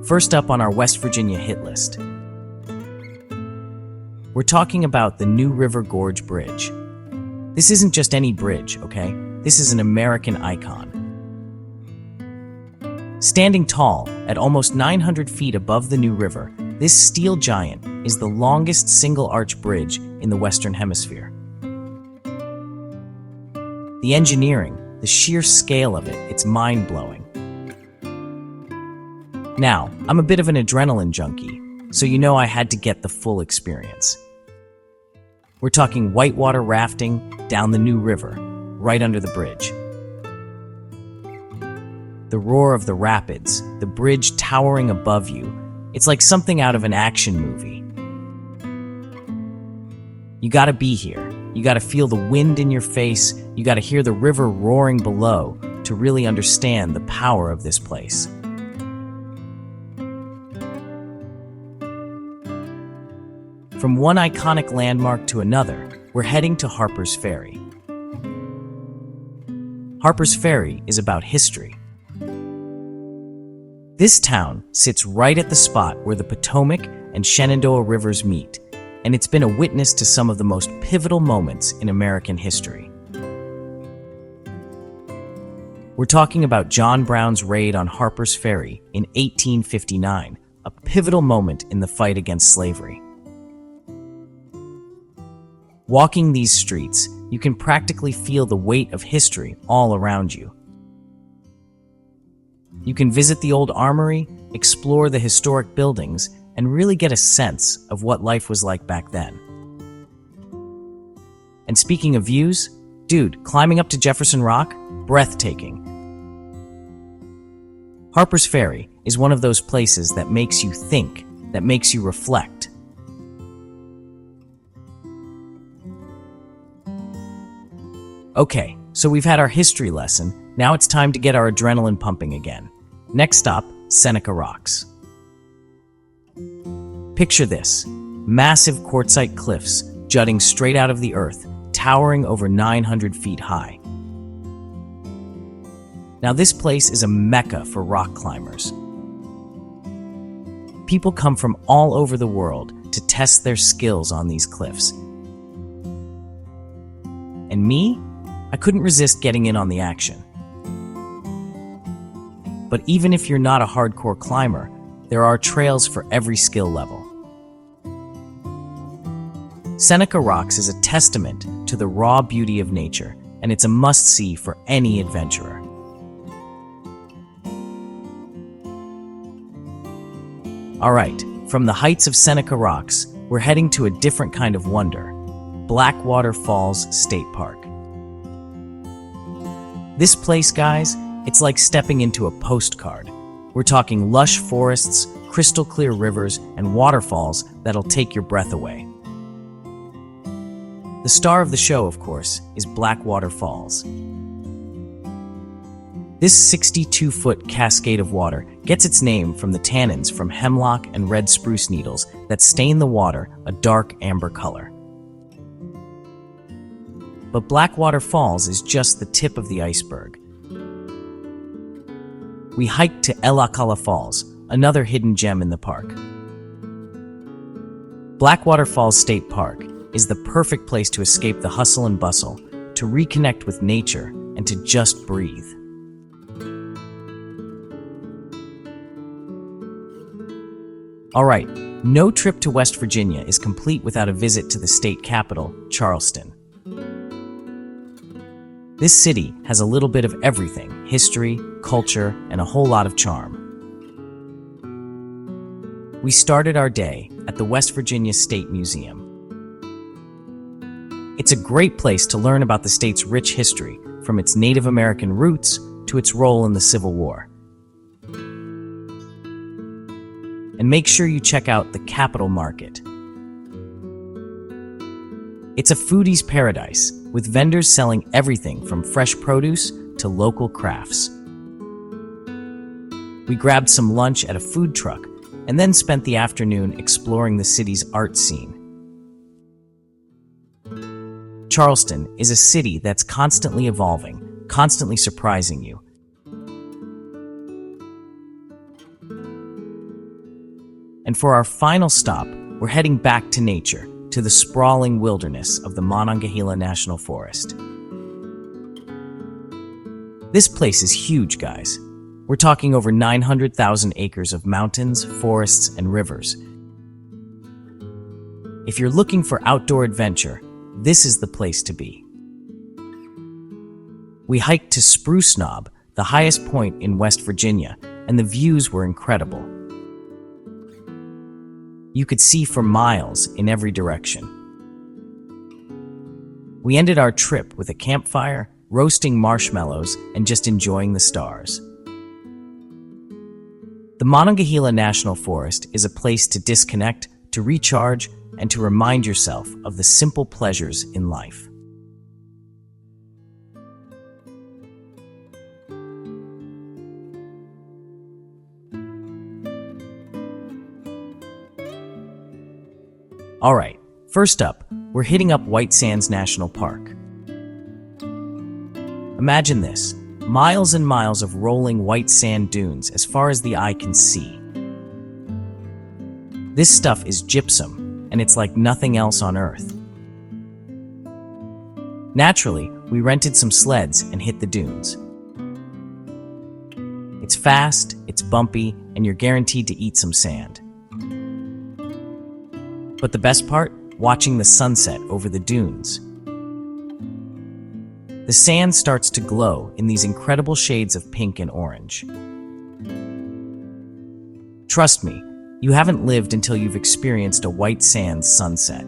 First up on our West Virginia hit list, we're talking about the New River Gorge Bridge. This isn't just any bridge, okay? This is an American icon. Standing tall at almost 900 feet above the New River, this steel giant is the longest single-arch bridge in the Western Hemisphere. The engineering, the sheer scale of it, it's mind-blowing. Now, I'm a bit of an adrenaline junkie, so you know I had to get the full experience. We're talking whitewater rafting down the New River, right under the bridge. The roar of the rapids, the bridge towering above you, it's like something out of an action movie. You gotta be here. You gotta feel the wind in your face. You gotta hear the river roaring below to really understand the power of this place. From one iconic landmark to another, we're heading to Harpers Ferry. Harpers Ferry is about history. This town sits right at the spot where the Potomac and Shenandoah rivers meet, and it's been a witness to some of the most pivotal moments in American history. We're talking about John Brown's raid on Harpers Ferry in 1859, a pivotal moment in the fight against slavery. Walking these streets, you can practically feel the weight of history all around you. You can visit the old armory, explore the historic buildings, and really get a sense of what life was like back then. And speaking of views, dude, climbing up to Jefferson Rock, breathtaking. Harpers Ferry is one of those places that makes you think, that makes you reflect. Okay, so we've had our history lesson. Now it's time to get our adrenaline pumping again. Next stop, Seneca Rocks. Picture this, massive quartzite cliffs jutting straight out of the earth, towering over 900 feet high. Now this place is a mecca for rock climbers. People come from all over the world to test their skills on these cliffs. And me? I couldn't resist getting in on the action. But even if you're not a hardcore climber, there are trails for every skill level. Seneca Rocks is a testament to the raw beauty of nature, and it's a must-see for any adventurer. Alright, from the heights of Seneca Rocks, we're heading to a different kind of wonder, Blackwater Falls State Park. This place, guys, it's like stepping into a postcard. We're talking lush forests, crystal clear rivers, and waterfalls that'll take your breath away. The star of the show, of course, is Blackwater Falls. This 62-foot cascade of water gets its name from the tannins from hemlock and red spruce needles that stain the water a dark amber color. But Blackwater Falls is just the tip of the iceberg. We hiked to Elakala Falls, another hidden gem in the park. Blackwater Falls State Park is the perfect place to escape the hustle and bustle, to reconnect with nature, and to just breathe. Alright, no trip to West Virginia is complete without a visit to the state capital, Charleston. This city has a little bit of everything, history, culture, and a whole lot of charm. We started our day at the West Virginia State Museum. It's a great place to learn about the state's rich history, from its Native American roots to its role in the Civil War. And make sure you check out the Capitol Market. It's a foodie's paradise, with vendors selling everything from fresh produce to local crafts. We grabbed some lunch at a food truck and then spent the afternoon exploring the city's art scene. Charleston is a city that's constantly evolving, constantly surprising you. And for our final stop, we're heading back to nature, to the sprawling wilderness of the Monongalia National Forest. This place is huge, guys. We're talking over 900,000 acres of mountains, forests, and rivers. If you're looking for outdoor adventure, this is the place to be. We hiked to Spruce Knob, the highest point in West Virginia, and the views were incredible. You could see for miles in every direction. We ended our trip with a campfire, roasting marshmallows, and just enjoying the stars. The Monongalia National Forest is a place to disconnect, to recharge, and to remind yourself of the simple pleasures in life. All right, first up, we're hitting up White Sands National Park. Imagine this, miles and miles of rolling white sand dunes as far as the eye can see. This stuff is gypsum, and it's like nothing else on Earth. Naturally, we rented some sleds and hit the dunes. It's fast, it's bumpy, and you're guaranteed to eat some sand. But the best part? Watching the sunset over the dunes. The sand starts to glow in these incredible shades of pink and orange. Trust me, you haven't lived until you've experienced a white sands sunset.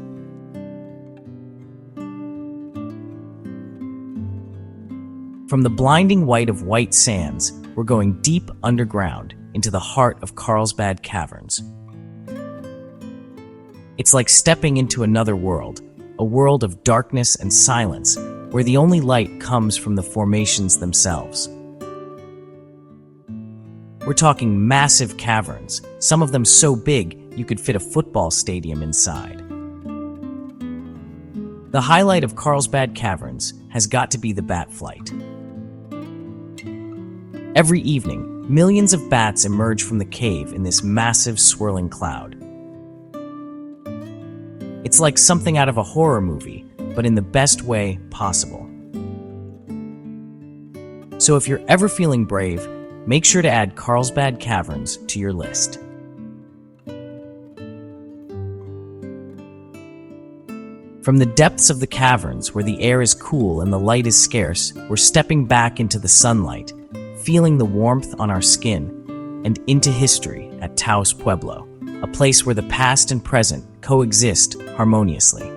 From the blinding white of White Sands, we're going deep underground into the heart of Carlsbad Caverns. It's like stepping into another world, a world of darkness and silence, where the only light comes from the formations themselves. We're talking massive caverns, some of them so big you could fit a football stadium inside. The highlight of Carlsbad Caverns has got to be the bat flight. Every evening, millions of bats emerge from the cave in this massive swirling cloud. It's like something out of a horror movie, but in the best way possible. So if you're ever feeling brave, make sure to add Carlsbad Caverns to your list. From the depths of the caverns, where the air is cool and the light is scarce, we're stepping back into the sunlight, feeling the warmth on our skin, and into history at Taos Pueblo, a place where the past and present coexist harmoniously.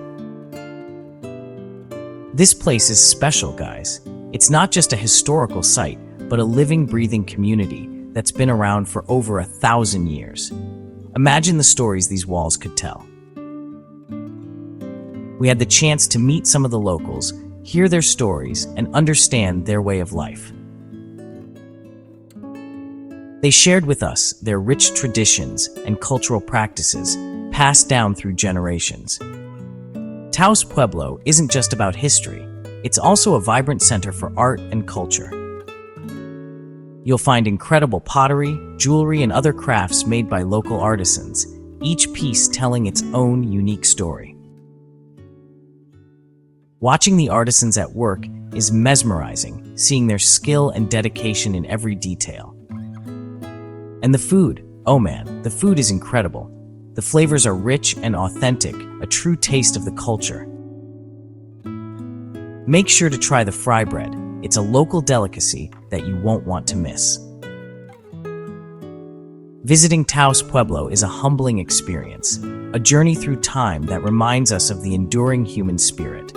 This place is special, guys. It's not just a historical site, but a living, breathing community that's been around for over 1,000 years. Imagine the stories these walls could tell. We had the chance to meet some of the locals, hear their stories, and understand their way of life. They shared with us their rich traditions and cultural practices passed down through generations. Taos Pueblo isn't just about history, it's also a vibrant center for art and culture. You'll find incredible pottery, jewelry, and other crafts made by local artisans, each piece telling its own unique story. Watching the artisans at work is mesmerizing, seeing their skill and dedication in every detail. And the food, oh man, the food is incredible. The flavors are rich and authentic, a true taste of the culture. Make sure to try the fry bread. It's a local delicacy that you won't want to miss. Visiting Taos Pueblo is a humbling experience, a journey through time that reminds us of the enduring human spirit.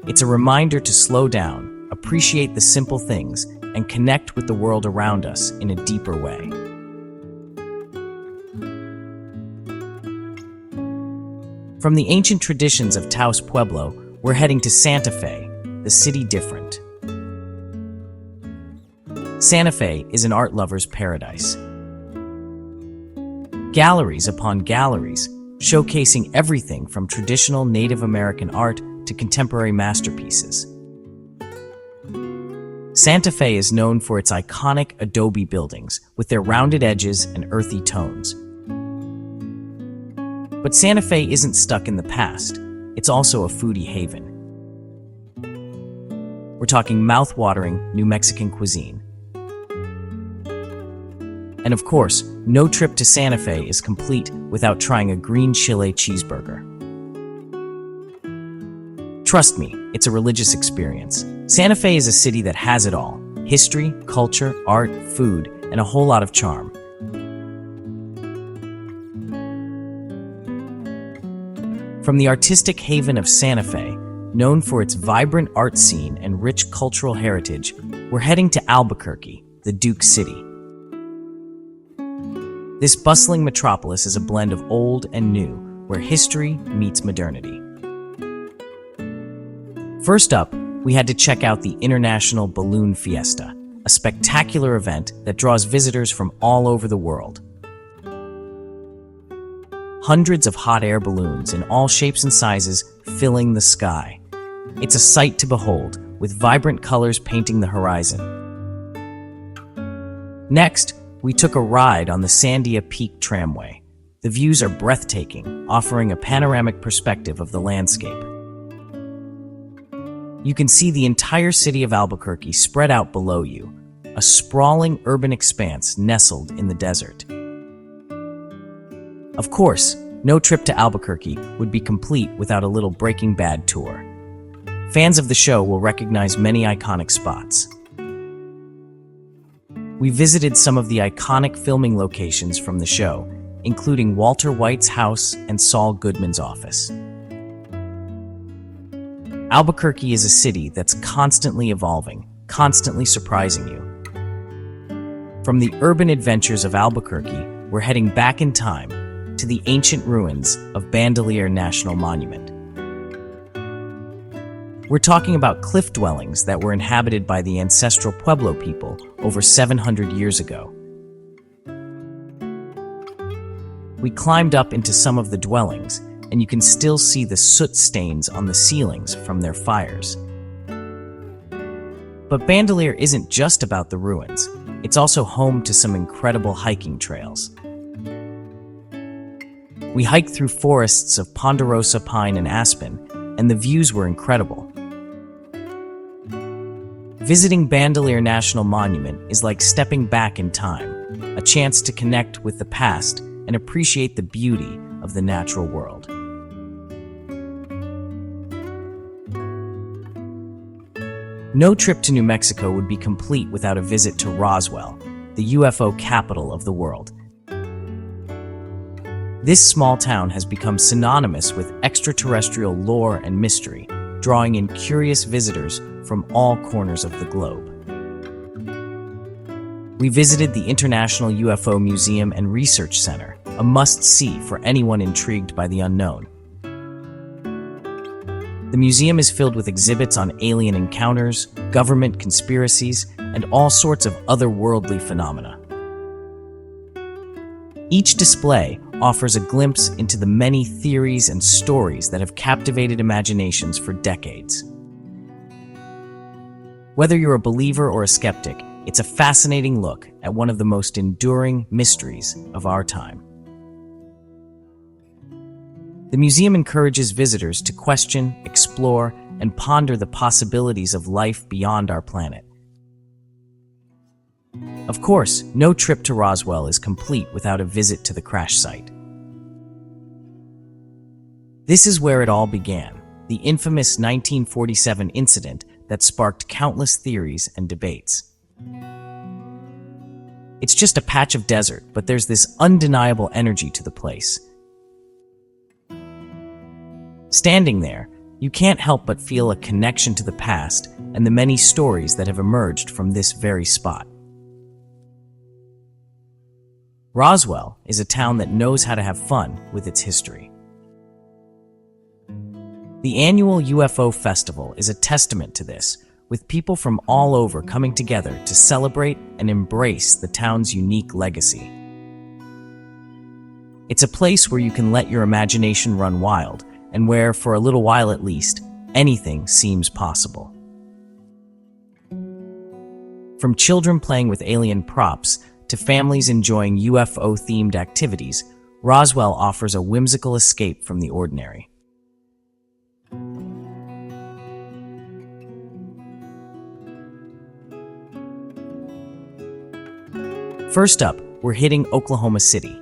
It's a reminder to slow down, appreciate the simple things, and connect with the world around us in a deeper way. From the ancient traditions of Taos Pueblo, we're heading to Santa Fe, the city different. Santa Fe is an art lover's paradise. Galleries upon galleries, showcasing everything from traditional Native American art to contemporary masterpieces. Santa Fe is known for its iconic adobe buildings with their rounded edges and earthy tones. But Santa Fe isn't stuck in the past. It's also a foodie haven. We're talking mouth-watering New Mexican cuisine. And of course, no trip to Santa Fe is complete without trying a green chile cheeseburger. Trust me, it's a religious experience. Santa Fe is a city that has it all: history, culture, art, food, and a whole lot of charm. From the artistic haven of Santa Fe, known for its vibrant art scene and rich cultural heritage, we're heading to Albuquerque, the Duke City. This bustling metropolis is a blend of old and new, where history meets modernity. First up, we had to check out the International Balloon Fiesta, a spectacular event that draws visitors from all over the world. Hundreds of hot air balloons in all shapes and sizes filling the sky. It's a sight to behold, with vibrant colors painting the horizon. Next, we took a ride on the Sandia Peak Tramway. The views are breathtaking, offering a panoramic perspective of the landscape. You can see the entire city of Albuquerque spread out below you, a sprawling urban expanse nestled in the desert. Of course, no trip to Albuquerque would be complete without a little Breaking Bad tour. Fans of the show will recognize many iconic spots. We visited some of the iconic filming locations from the show, including Walter White's house and Saul Goodman's office. Albuquerque is a city that's constantly evolving, constantly surprising you. From the urban adventures of Albuquerque, we're heading back in time to the ancient ruins of Bandelier National Monument. We're talking about cliff dwellings that were inhabited by the ancestral Pueblo people over 700 years ago. We climbed up into some of the dwellings, and you can still see the soot stains on the ceilings from their fires. But Bandelier isn't just about the ruins. It's also home to some incredible hiking trails. We hiked through forests of ponderosa pine and aspen, and the views were incredible. Visiting Bandelier National Monument is like stepping back in time, a chance to connect with the past and appreciate the beauty of the natural world. No trip to New Mexico would be complete without a visit to Roswell, the UFO capital of the world. This small town has become synonymous with extraterrestrial lore and mystery, drawing in curious visitors from all corners of the globe. We visited the International UFO Museum and Research Center, a must-see for anyone intrigued by the unknown. The museum is filled with exhibits on alien encounters, government conspiracies, and all sorts of otherworldly phenomena. Each display offers a glimpse into the many theories and stories that have captivated imaginations for decades. Whether you're a believer or a skeptic, it's a fascinating look at one of the most enduring mysteries of our time. The museum encourages visitors to question, explore, and ponder the possibilities of life beyond our planet. Of course, no trip to Roswell is complete without a visit to the crash site. This is where it all began, the infamous 1947 incident that sparked countless theories and debates. It's just a patch of desert, but there's this undeniable energy to the place. Standing there, you can't help but feel a connection to the past and the many stories that have emerged from this very spot. Roswell is a town that knows how to have fun with its history. The annual UFO Festival is a testament to this, with people from all over coming together to celebrate and embrace the town's unique legacy. It's a place where you can let your imagination run wild, and where, for a little while at least, anything seems possible. From children playing with alien props to families enjoying UFO-themed activities, Roswell offers a whimsical escape from the ordinary. First up, we're hitting Oklahoma City.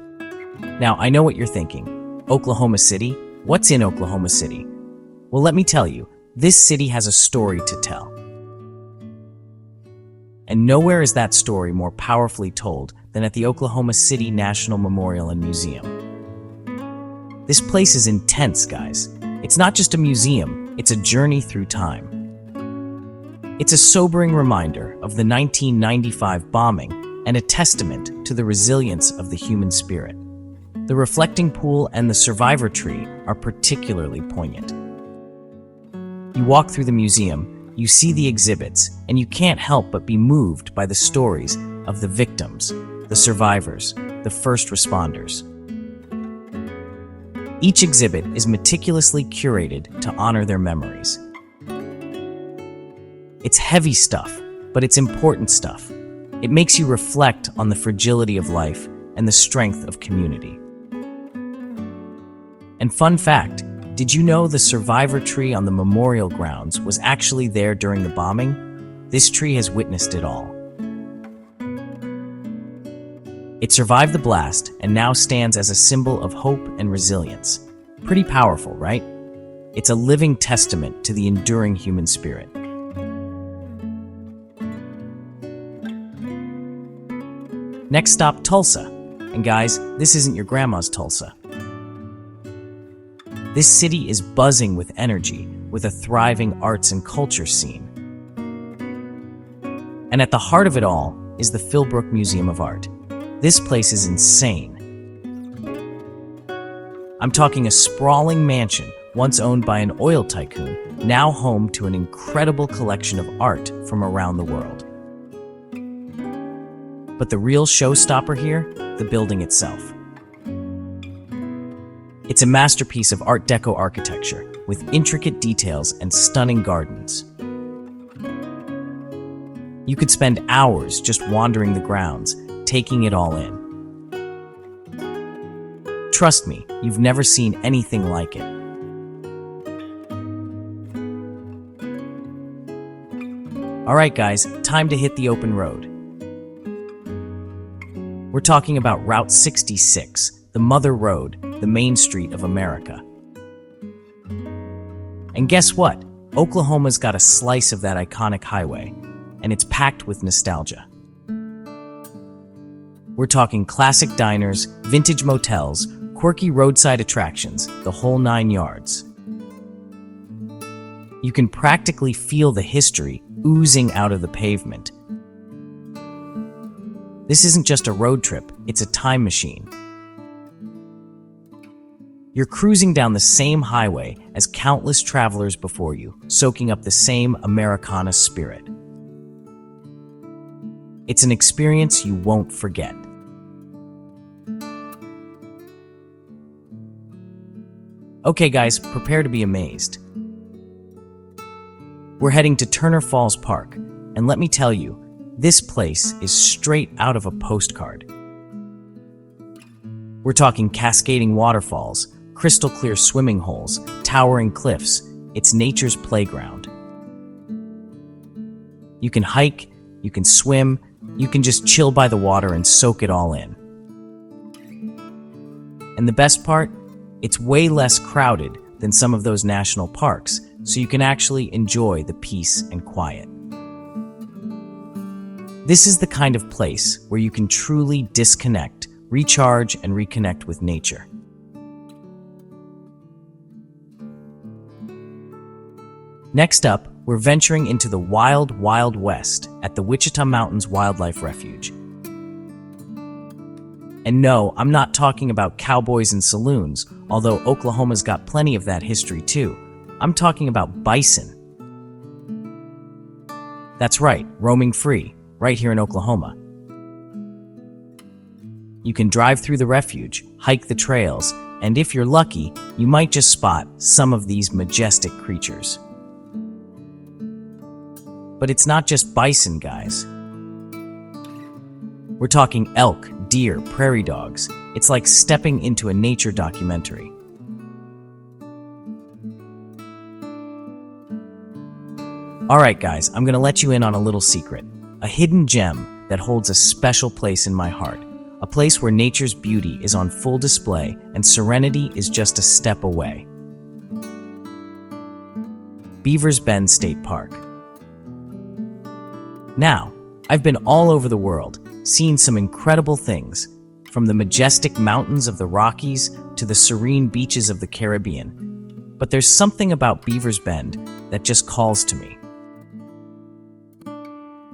Now, I know what you're thinking. Oklahoma City? What's in Oklahoma City? Well, let me tell you, this city has a story to tell. And nowhere is that story more powerfully told than at the Oklahoma City National Memorial and Museum. This place is intense, guys. It's not just a museum, it's a journey through time. It's a sobering reminder of the 1995 bombing and a testament to the resilience of the human spirit. The reflecting pool and the survivor tree are particularly poignant. You walk through the museum, you see the exhibits, and you can't help but be moved by the stories of the victims, the survivors, the first responders. Each exhibit is meticulously curated to honor their memories. It's heavy stuff, but it's important stuff. It makes you reflect on the fragility of life and the strength of community. And fun fact, did you know the survivor tree on the memorial grounds was actually there during the bombing? This tree has witnessed it all. It survived the blast and now stands as a symbol of hope and resilience. Pretty powerful, right? It's a living testament to the enduring human spirit. Next stop, Tulsa. And guys, this isn't your grandma's Tulsa. This city is buzzing with energy, with a thriving arts and culture scene. And at the heart of it all is the Philbrook Museum of Art. This place is insane. I'm talking a sprawling mansion once owned by an oil tycoon, now home to an incredible collection of art from around the world. But the real showstopper here, the building itself. It's a masterpiece of Art Deco architecture, with intricate details and stunning gardens. You could spend hours just wandering the grounds, taking it all in. Trust me, you've never seen anything like it. Alright guys, time to hit the open road. We're talking about Route 66, the Mother Road, the main street of America. And guess what? Oklahoma's got a slice of that iconic highway, and it's packed with nostalgia. We're talking classic diners, vintage motels, quirky roadside attractions, the whole 9 yards. You can practically feel the history oozing out of the pavement. This isn't just a road trip, it's a time machine. You're cruising down the same highway as countless travelers before you, soaking up the same Americana spirit. It's an experience you won't forget. Okay guys, prepare to be amazed. We're heading to Turner Falls Park, and let me tell you, this place is straight out of a postcard. We're talking cascading waterfalls, crystal clear swimming holes, towering cliffs. It's nature's playground. You can hike, you can swim, you can just chill by the water and soak it all in. And the best part? It's way less crowded than some of those national parks, so you can actually enjoy the peace and quiet. This is the kind of place where you can truly disconnect, recharge, and reconnect with nature. Next up, we're venturing into the wild, wild west at the Witchita Mountains Wildlife Refuge. And no, I'm not talking about cowboys and saloons, although Oklahoma's got plenty of that history too. I'm talking about bison. That's right, roaming free, right here in Oklahoma. You can drive through the refuge, hike the trails, and if you're lucky, you might just spot some of these majestic creatures. But it's not just bison, guys. We're talking elk, deer, prairie dogs. It's like stepping into a nature documentary. Alright guys, I'm gonna let you in on a little secret. A hidden gem that holds a special place in my heart. A place where nature's beauty is on full display and serenity is just a step away. Beavers Bend State Park. Now, I've been all over the world, seen some incredible things, from the majestic mountains of the Rockies to the serene beaches of the Caribbean. But there's something about Beavers Bend that just calls to me.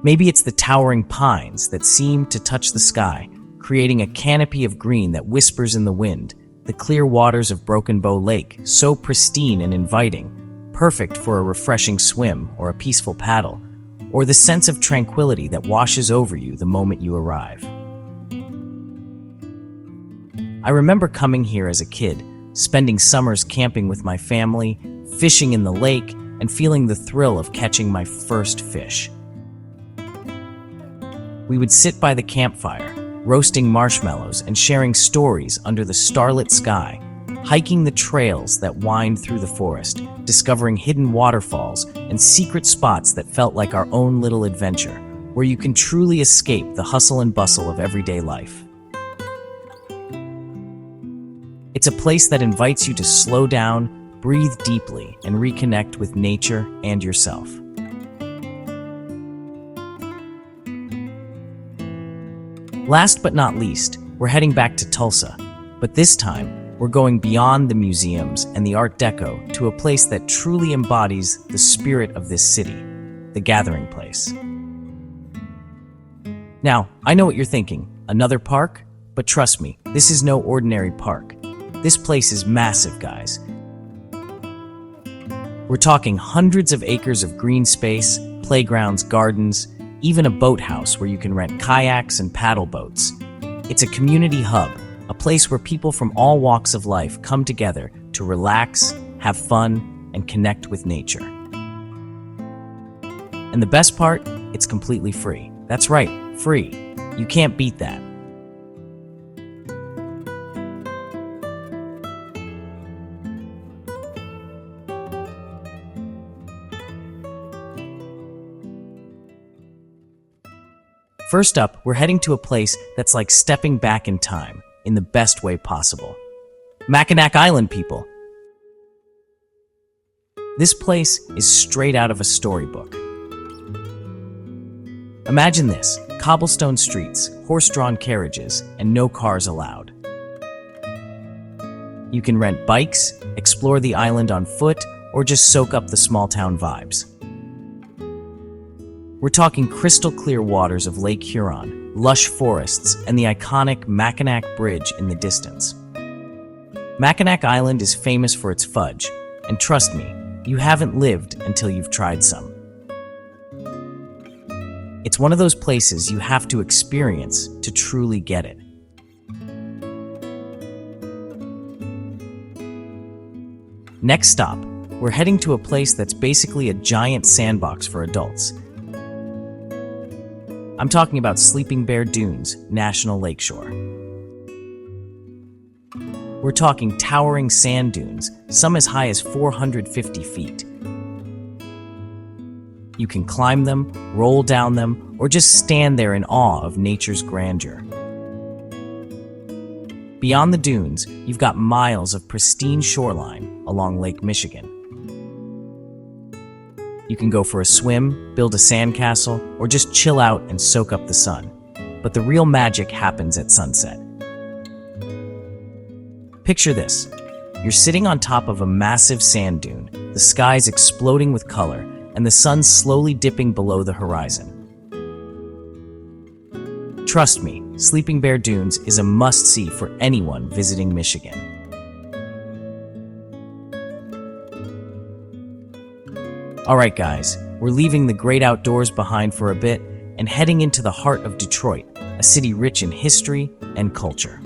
Maybe it's the towering pines that seem to touch the sky, creating a canopy of green that whispers in the wind, the clear waters of Broken Bow Lake, so pristine and inviting, perfect for a refreshing swim or a peaceful paddle, or the sense of tranquility that washes over you the moment you arrive. I remember coming here as a kid, spending summers camping with my family, fishing in the lake, and feeling the thrill of catching my first fish. We would sit by the campfire, roasting marshmallows and sharing stories under the starlit sky, hiking the trails that wind through the forest, discovering hidden waterfalls and secret spots that felt like our own little adventure, where you can truly escape the hustle and bustle of everyday life. It's a place that invites you to slow down, breathe deeply, and reconnect with nature and yourself. Last but not least, we're heading back to Tulsa, but this time, we're going beyond the museums and the Art Deco to a place that truly embodies the spirit of this city, the Gathering Place. Now, I know what you're thinking, another park? But trust me, this is no ordinary park. This place is massive, guys. We're talking hundreds of acres of green space, playgrounds, gardens, even a boathouse where you can rent kayaks and paddle boats. It's a community hub, a place where people from all walks of life come together to relax, have fun, and connect with nature. And the best part, it's completely free. That's right, free. You can't beat that. First up, we're heading to a place that's like stepping back in time, in the best way possible. Machinak Island, people. This place is straight out of a storybook. Imagine this, cobblestone streets, horse-drawn carriages, and no cars allowed. You can rent bikes, explore the island on foot, or just soak up the small-town vibes. We're talking crystal clear waters of Lake Huron, lush forests, and the iconic Mackinac Bridge in the distance. Mackinac Island is famous for its fudge, and trust me, you haven't lived until you've tried some. It's one of those places you have to experience to truly get it. Next stop, we're heading to a place that's basically a giant sandbox for adults. I'm talking about Sleeping Bear Dunes National Lakeshore. We're talking towering sand dunes, some as high as 450 feet. You can climb them, roll down them, or just stand there in awe of nature's grandeur. Beyond the dunes, you've got miles of pristine shoreline along Lake Michigan. You can go for a swim, build a sandcastle, or just chill out and soak up the sun. But the real magic happens at sunset. Picture this. You're sitting on top of a massive sand dune, the sky's exploding with color, and the sun slowly dipping below the horizon. Trust me, Sleeping Bear Dunes is a must-see for anyone visiting Michigan. Alright guys, we're leaving the great outdoors behind for a bit and heading into the heart of Detroit, a city rich in history and culture.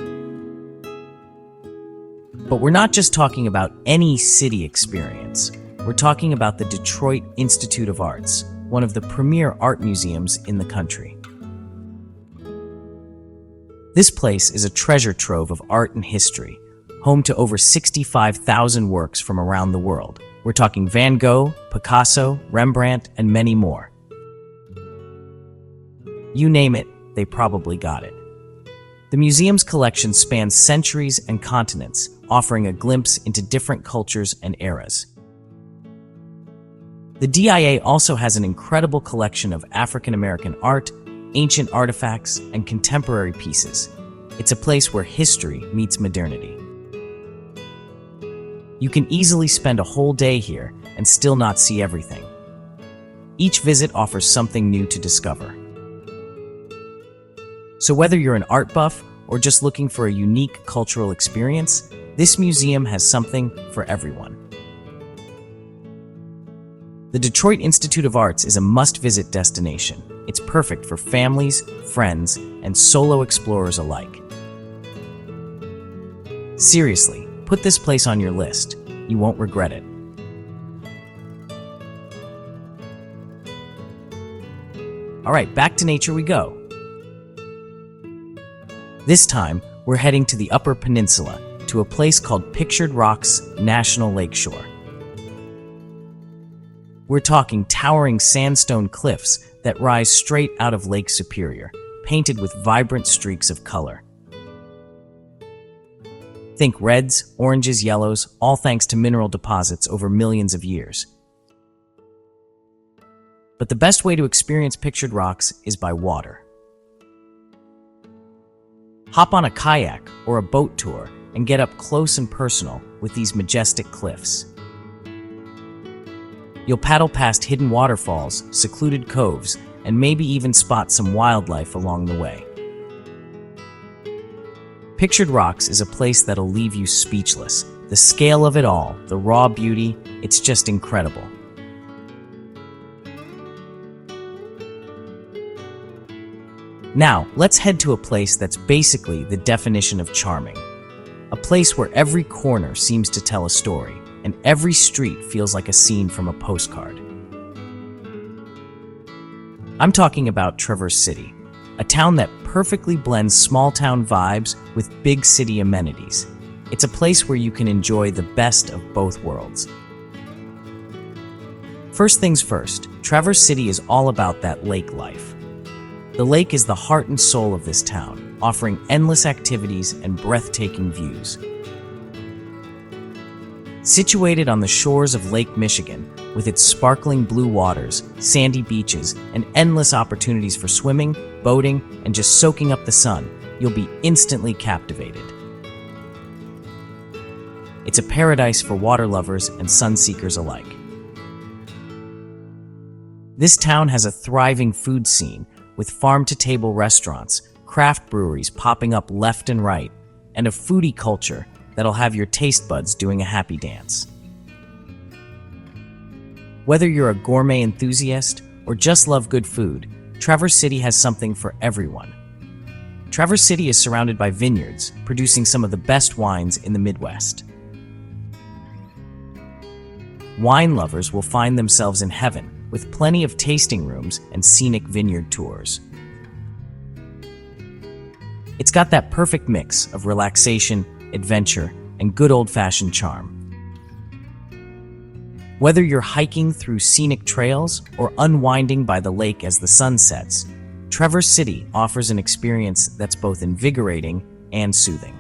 But we're not just talking about any city experience. We're talking about the Detroit Institute of Arts, one of the premier art museums in the country. This place is a treasure trove of art and history, home to over 65,000 works from around the world. We're talking Van Gogh, Picasso, Rembrandt, and many more. You name it, they probably got it. The museum's collection spans centuries and continents, offering a glimpse into different cultures and eras. The DIA also has an incredible collection of African American art, ancient artifacts, and contemporary pieces. It's a place where history meets modernity. You can easily spend a whole day here and still not see everything. Each visit offers something new to discover. So whether you're an art buff or just looking for a unique cultural experience, this museum has something for everyone. The Detroit Institute of Arts is a must-visit destination. It's perfect for families, friends, and solo explorers alike. Seriously, put this place on your list. You won't regret it. All right, back to nature we go. This time, we're heading to the Upper Peninsula, to a place called Pictured Rocks National Lakeshore. We're talking towering sandstone cliffs that rise straight out of Lake Superior, painted with vibrant streaks of color. Think reds, oranges, yellows, all thanks to mineral deposits over millions of years. But the best way to experience Pictured Rocks is by water. Hop on a kayak or a boat tour and get up close and personal with these majestic cliffs. You'll paddle past hidden waterfalls, secluded coves, and maybe even spot some wildlife along the way. Pictured Rocks is a place that'll leave you speechless. The scale of it all, the raw beauty, it's just incredible. Now, let's head to a place that's basically the definition of charming. A place where every corner seems to tell a story, and every street feels like a scene from a postcard. I'm talking about Traverse City, a town that perfectly blends small-town vibes with big city amenities. It's a place where you can enjoy the best of both worlds. First things first, Traverse City is all about that lake life. The lake is the heart and soul of this town, offering endless activities and breathtaking views. Situated on the shores of Lake Michigan, with its sparkling blue waters, sandy beaches, and endless opportunities for swimming, boating, and just soaking up the sun, you'll be instantly captivated. It's a paradise for water lovers and sun seekers alike. This town has a thriving food scene, with farm-to-table restaurants, craft breweries popping up left and right, and a foodie culture that'll have your taste buds doing a happy dance. Whether you're a gourmet enthusiast or just love good food, Traverse City has something for everyone. Traverse City is surrounded by vineyards, producing some of the best wines in the Midwest. Wine lovers will find themselves in heaven, with plenty of tasting rooms and scenic vineyard tours. It's got that perfect mix of relaxation, adventure, and good old-fashioned charm. Whether you're hiking through scenic trails or unwinding by the lake as the sun sets, Traverse City offers an experience that's both invigorating and soothing.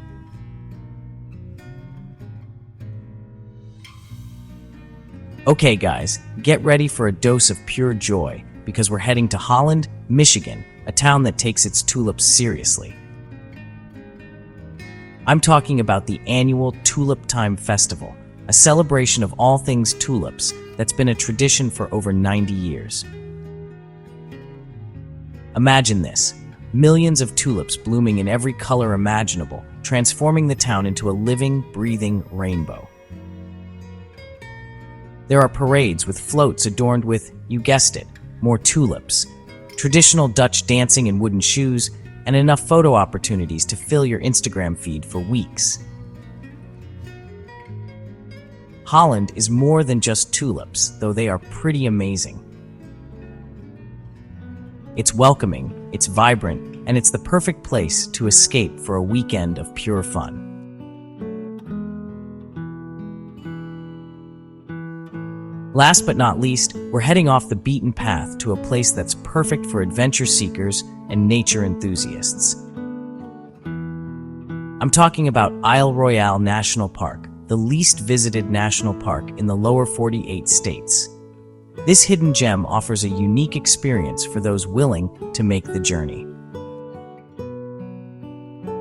Okay guys, get ready for a dose of pure joy, because we're heading to Holland, Michigan, a town that takes its tulips seriously. I'm talking about the annual Tulip Time Festival, a celebration of all things tulips that's been a tradition for over 90 years. Imagine this, millions of tulips blooming in every color imaginable, transforming the town into a living, breathing rainbow. There are parades with floats adorned with, you guessed it, more tulips, traditional Dutch dancing in wooden shoes, and enough photo opportunities to fill your Instagram feed for weeks. Holland is more than just tulips, though they are pretty amazing. It's welcoming, it's vibrant, and it's the perfect place to escape for a weekend of pure fun. Last but not least, we're heading off the beaten path to a place that's perfect for adventure seekers and nature enthusiasts. I'm talking about Royale National Park, the least visited national park in the lower 48 states. This hidden gem offers a unique experience for those willing to make the journey.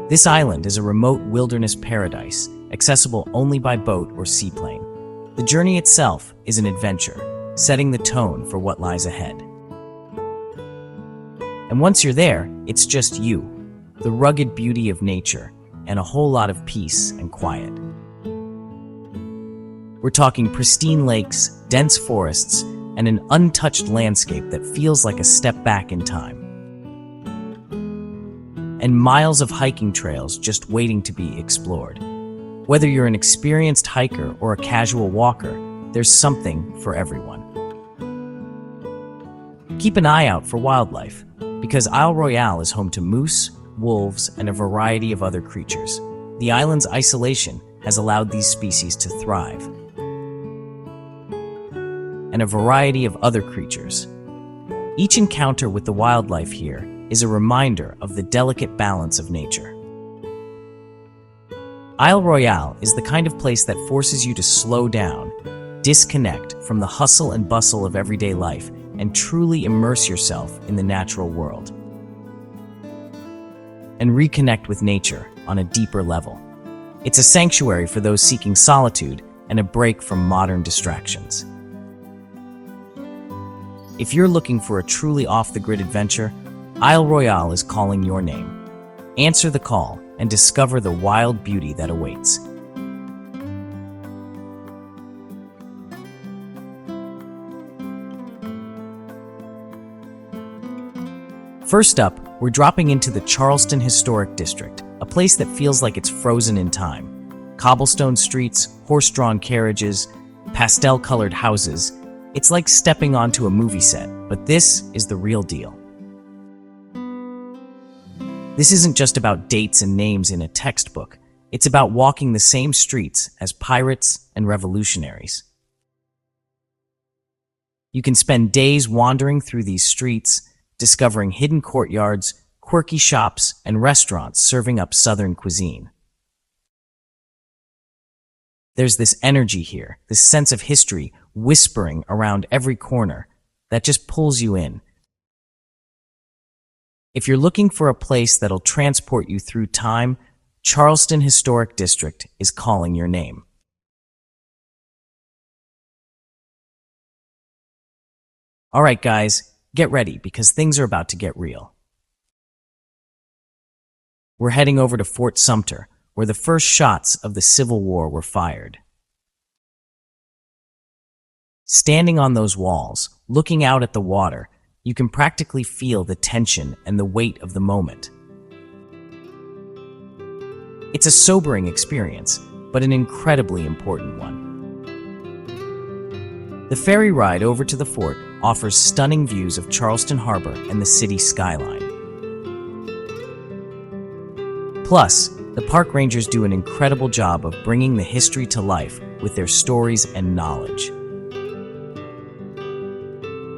This island is a remote wilderness paradise, accessible only by boat or seaplane. The journey itself is an adventure, setting the tone for what lies ahead. And once you're there, it's just you, the rugged beauty of nature, and a whole lot of peace and quiet. We're talking pristine lakes, dense forests, and an untouched landscape that feels like a step back in time. And miles of hiking trails just waiting to be explored. Whether you're an experienced hiker or a casual walker, there's something for everyone. Keep an eye out for wildlife, because Isle Royale is home to moose, wolves, and a variety of other creatures. The island's isolation has allowed these species to thrive. And a variety of other creatures. Each encounter with the wildlife here is a reminder of the delicate balance of nature. Isle Royale is the kind of place that forces you to slow down, disconnect from the hustle and bustle of everyday life, and truly immerse yourself in the natural world. And reconnect with nature on a deeper level. It's a sanctuary for those seeking solitude and a break from modern distractions. If you're looking for a truly off-the-grid adventure, Isle Royale is calling your name. Answer the call and discover the wild beauty that awaits. First up, we're dropping into the Charleston Historic District, a place that feels like it's frozen in time. Cobblestone streets, horse-drawn carriages, pastel-colored houses. It's like stepping onto a movie set, but this is the real deal. This isn't just about dates and names in a textbook. It's about walking the same streets as pirates and revolutionaries. You can spend days wandering through these streets, discovering hidden courtyards, quirky shops, and restaurants serving up Southern cuisine. There's this energy here, this sense of history whispering around every corner that just pulls you in. If you're looking for a place that'll transport you through time, Charleston Historic District is calling your name. All right, guys, get ready because things are about to get real. We're heading over to Fort Sumpter, where the first shots of the Civil War were fired. Standing on those walls, looking out at the water, you can practically feel the tension and the weight of the moment. It's a sobering experience, but an incredibly important one. The ferry ride over to the fort offers stunning views of Charleston Harbor and the city skyline. Plus, the park rangers do an incredible job of bringing the history to life with their stories and knowledge.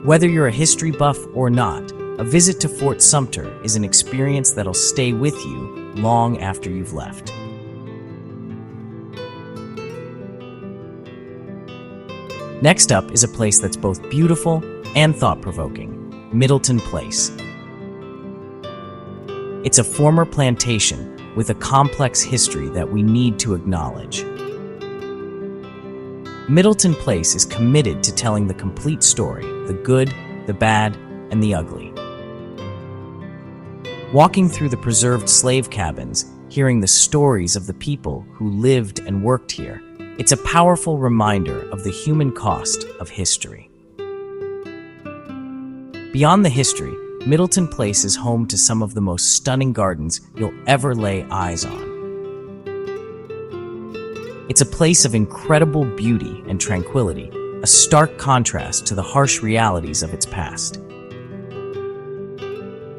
Whether you're a history buff or not, a visit to Fort Sumpter is an experience that'll stay with you long after you've left. Next up is a place that's both beautiful and thought-provoking, Middleton Place. It's a former plantation with a complex history that we need to acknowledge. Middleton Place is committed to telling the complete story, the good, the bad, and the ugly. Walking through the preserved slave cabins, hearing the stories of the people who lived and worked here, it's a powerful reminder of the human cost of history. Beyond the history, Middleton Place is home to some of the most stunning gardens you'll ever lay eyes on. It's a place of incredible beauty and tranquility, a stark contrast to the harsh realities of its past.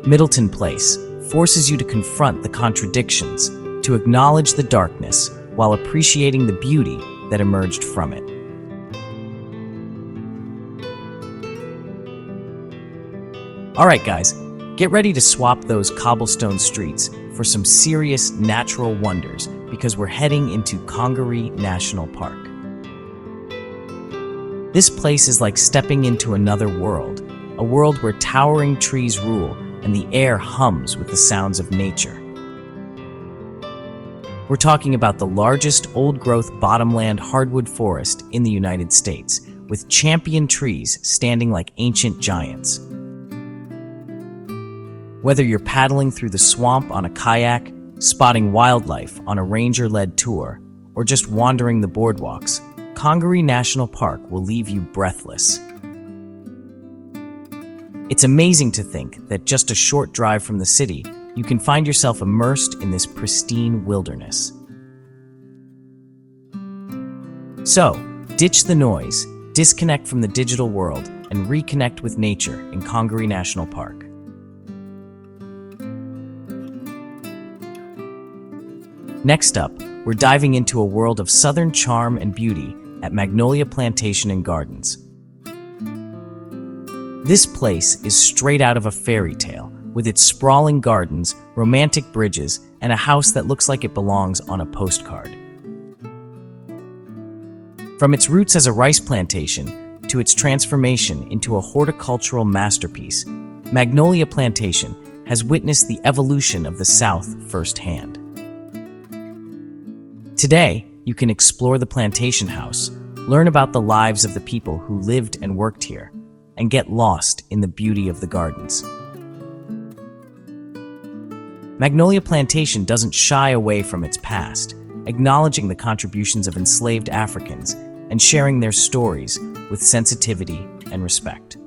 Middleton Place forces you to confront the contradictions, to acknowledge the darkness while appreciating the beauty that emerged from it. Alright guys, get ready to swap those cobblestone streets for some serious natural wonders because we're heading into Conger National Park. This place is like stepping into another world, a world where towering trees rule and the air hums with the sounds of nature. We're talking about the largest old-growth bottomland hardwood forest in the United States, with champion trees standing like ancient giants. Whether you're paddling through the swamp on a kayak, spotting wildlife on a ranger-led tour, or just wandering the boardwalks, Conger National Park will leave you breathless. It's amazing to think that just a short drive from the city, you can find yourself immersed in this pristine wilderness. So, ditch the noise, disconnect from the digital world, and reconnect with nature in Conger National Park. Next up, we're diving into a world of southern charm and beauty at Magnolia Plantation and Gardens. This place is straight out of a fairy tale, with its sprawling gardens, romantic bridges, and a house that looks like it belongs on a postcard. From its roots as a rice plantation to its transformation into a horticultural masterpiece, Magnolia Plantation has witnessed the evolution of the South firsthand. Today, you can explore the plantation house, learn about the lives of the people who lived and worked here, and get lost in the beauty of the gardens. Magnolia Plantation doesn't shy away from its past, acknowledging the contributions of enslaved Africans and sharing their stories with sensitivity and respect.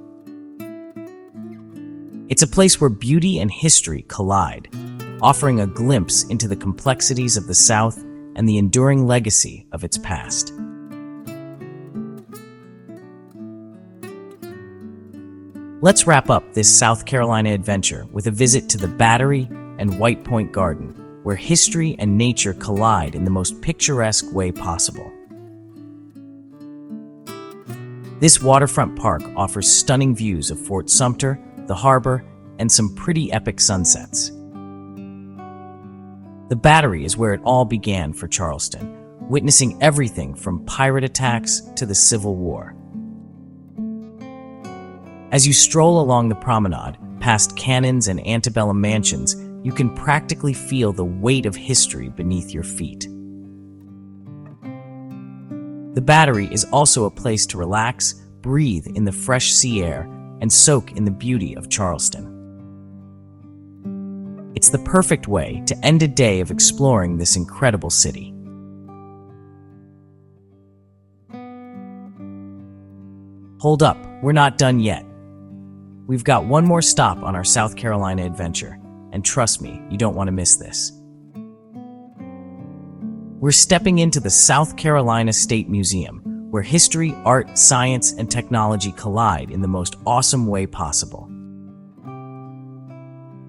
It's a place where beauty and history collide, offering a glimpse into the complexities of the South and the enduring legacy of its past. Let's wrap up this South Carolina adventure with a visit to the Battery and White Point Garden, where history and nature collide in the most picturesque way possible. This waterfront park offers stunning views of Fort Sumpter, the harbor, and some pretty epic sunsets. The Battery is where it all began for Charleston, witnessing everything from pirate attacks to the Civil War. As you stroll along the promenade, past cannons and antebellum mansions, you can practically feel the weight of history beneath your feet. The Battery is also a place to relax, breathe in the fresh sea air, and soak in the beauty of Charleston. It's the perfect way to end a day of exploring this incredible city. Hold up, we're not done yet. We've got one more stop on our South Carolina adventure, and trust me, you don't want to miss this. We're stepping into the South Carolina State Museum, where history, art, science, and technology collide in the most awesome way possible.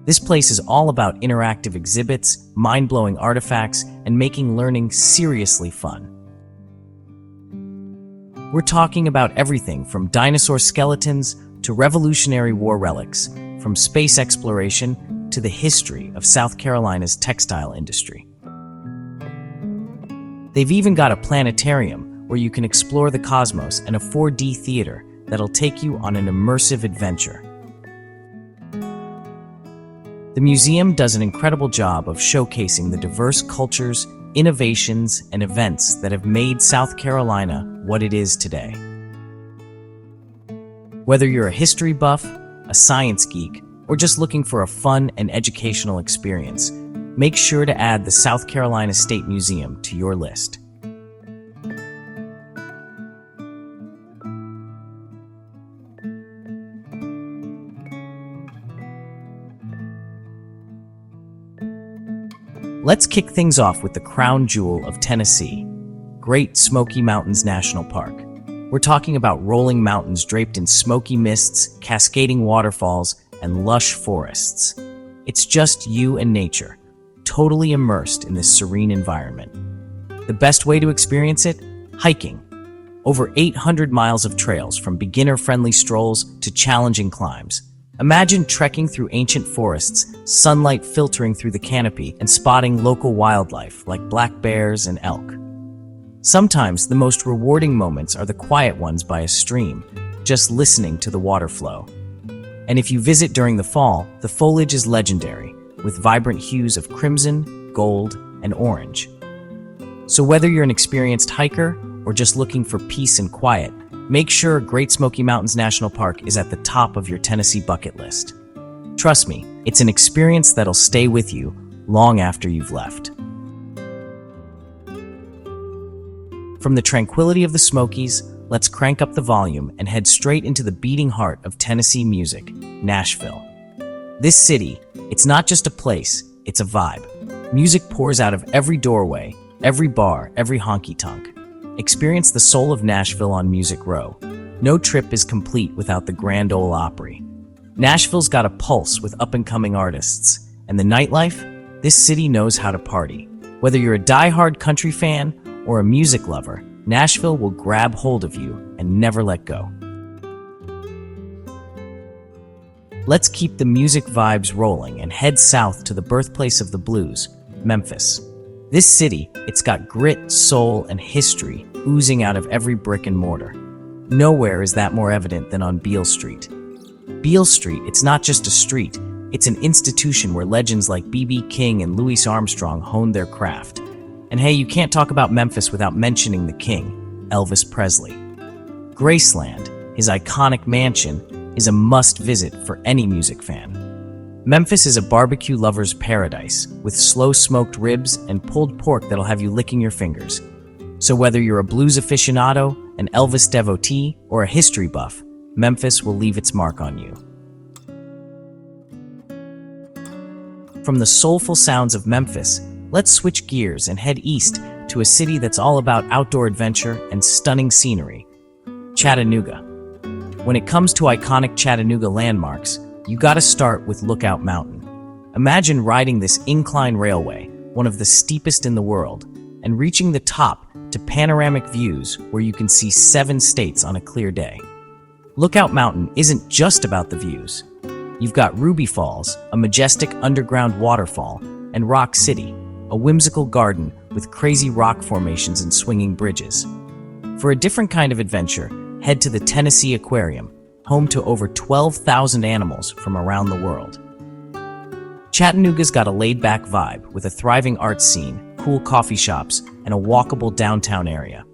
This place is all about interactive exhibits, mind-blowing artifacts, and making learning seriously fun. We're talking about everything from dinosaur skeletons to Revolutionary War relics, from space exploration to the history of South Carolina's textile industry. They've even got a planetarium where you can explore the cosmos and a 4D theater that'll take you on an immersive adventure. The museum does an incredible job of showcasing the diverse cultures, innovations, and events that have made South Carolina what it is today. Whether you're a history buff, a science geek, or just looking for a fun and educational experience, make sure to add the South Carolina State Museum to your list. Let's kick things off with the crown jewel of Tennessee, Great Smoky Mountains National Park. We're talking about rolling mountains draped in smoky mists, cascading waterfalls, and lush forests. It's just you and nature, totally immersed in this serene environment. The best way to experience it? Hiking. Over 800 miles of trails, from beginner-friendly strolls to challenging climbs. Imagine trekking through ancient forests, sunlight filtering through the canopy, and spotting local wildlife like black bears and elk. Sometimes the most rewarding moments are the quiet ones by a stream, just listening to the water flow. And if you visit during the fall, the foliage is legendary, with vibrant hues of crimson, gold, and orange. So whether you're an experienced hiker or just looking for peace and quiet, make sure Great Smoky Mountains National Park is at the top of your Tennessee bucket list. Trust me, it's an experience that'll stay with you long after you've left. From the tranquility of the Smokies, let's crank up the volume and head straight into the beating heart of Tennessee music, Nashville. This city, it's not just a place, it's a vibe. Music pours out of every doorway, every bar, every honky-tonk. Experience the soul of Nashville on Music Row. No trip is complete without the Grand Ole Opry. Nashville's got a pulse with up-and-coming artists. And the nightlife? This city knows how to party. Whether you're a die-hard country fan or a music lover, Nashville will grab hold of you and never let go. Let's keep the music vibes rolling and head south to the birthplace of the blues, Memphis. This city, it's got grit, soul, and history oozing out of every brick and mortar. Nowhere is that more evident than on Beale Street. Beale Street, it's not just a street, it's an institution where legends like B.B. King and Louis Armstrong honed their craft. And hey, you can't talk about Memphis without mentioning the king, Elvis Presley. Graceland, his iconic mansion, is a must-visit for any music fan. Memphis is a barbecue lover's paradise, with slow-smoked ribs and pulled pork that'll have you licking your fingers. So whether you're a blues aficionado, an Elvis devotee, or a history buff, Memphis will leave its mark on you. From the soulful sounds of Memphis, let's switch gears and head east to a city that's all about outdoor adventure and stunning scenery, Chattanooga. When it comes to iconic Chattanooga landmarks, you gotta start with Lookout Mountain. Imagine riding this incline railway, one of the steepest in the world, and reaching the top to panoramic views where you can see 7 states on a clear day. Lookout Mountain isn't just about the views. You've got Ruby Falls, a majestic underground waterfall, and Rock City, a whimsical garden with crazy rock formations and swinging bridges. For a different kind of adventure, head to the Tennessee Aquarium, home to over 12,000 animals from around the world. Chattanooga's got a laid-back vibe with a thriving arts scene, cool coffee shops, and a walkable downtown area.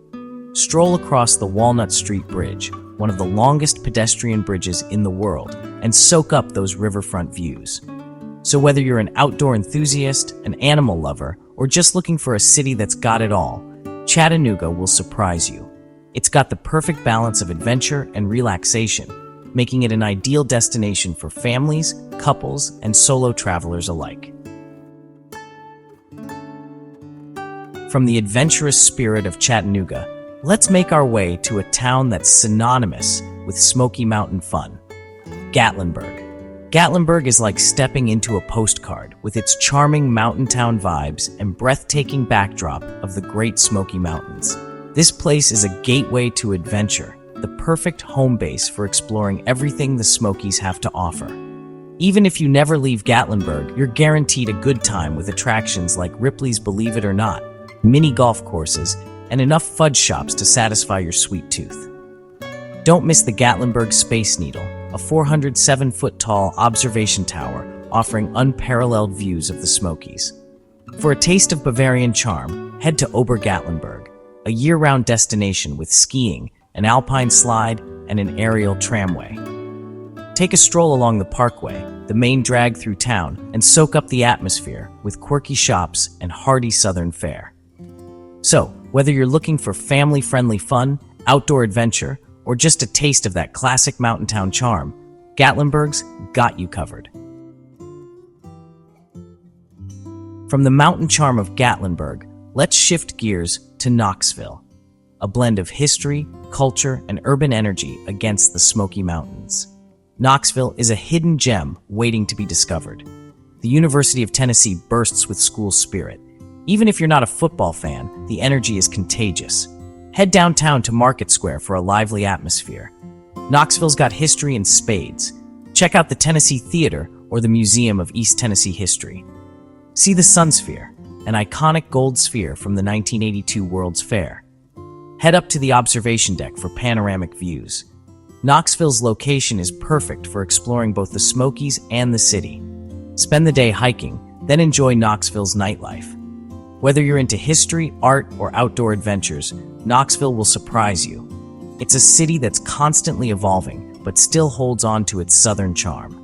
Stroll across the Walnut Street Bridge, one of the longest pedestrian bridges in the world, and soak up those riverfront views. So whether you're an outdoor enthusiast, an animal lover, or just looking for a city that's got it all, Chattanooga will surprise you. It's got the perfect balance of adventure and relaxation, making it an ideal destination for families, couples, and solo travelers alike. From the adventurous spirit of Chattanooga, let's make our way to a town that's synonymous with Smoky Mountain fun, Gatlinburg. Gatlinburg is like stepping into a postcard with its charming mountain town vibes and breathtaking backdrop of the Great Smoky Mountains. This place is a gateway to adventure, the perfect home base for exploring everything the Smokies have to offer. Even if you never leave Gatlinburg, you're guaranteed a good time with attractions like Ripley's Believe It or Not, mini golf courses, and enough fudge shops to satisfy your sweet tooth. Don't miss the Gatlinburg Space Needle, a 407-foot-tall observation tower offering unparalleled views of the Smokies. For a taste of Bavarian charm, head to Ober-Gatlinburg, a year-round destination with skiing, an alpine slide, and an aerial tramway. Take a stroll along the parkway, the main drag through town, and soak up the atmosphere with quirky shops and hearty southern fare. So, whether you're looking for family-friendly fun, outdoor adventure, or just a taste of that classic mountain town charm, Gatlinburg's got you covered. From the mountain charm of Gatlinburg, let's shift gears to Knoxville, a blend of history, culture, and urban energy against the Smoky Mountains. Knoxville is a hidden gem waiting to be discovered. The University of Tennessee bursts with school spirit. Even if you're not a football fan, the energy is contagious. Head downtown to Market Square for a lively atmosphere. Knoxville's got history in spades. Check out the Tennessee Theater or the Museum of East Tennessee History. See the Sun Sphere, an iconic gold sphere from the 1982 World's Fair. Head up to the observation deck for panoramic views. Knoxville's location is perfect for exploring both the Smokies and the city. Spend the day hiking, then enjoy Knoxville's nightlife. Whether you're into history, art, or outdoor adventures, Knoxville will surprise you. It's a city that's constantly evolving, but still holds on to its southern charm.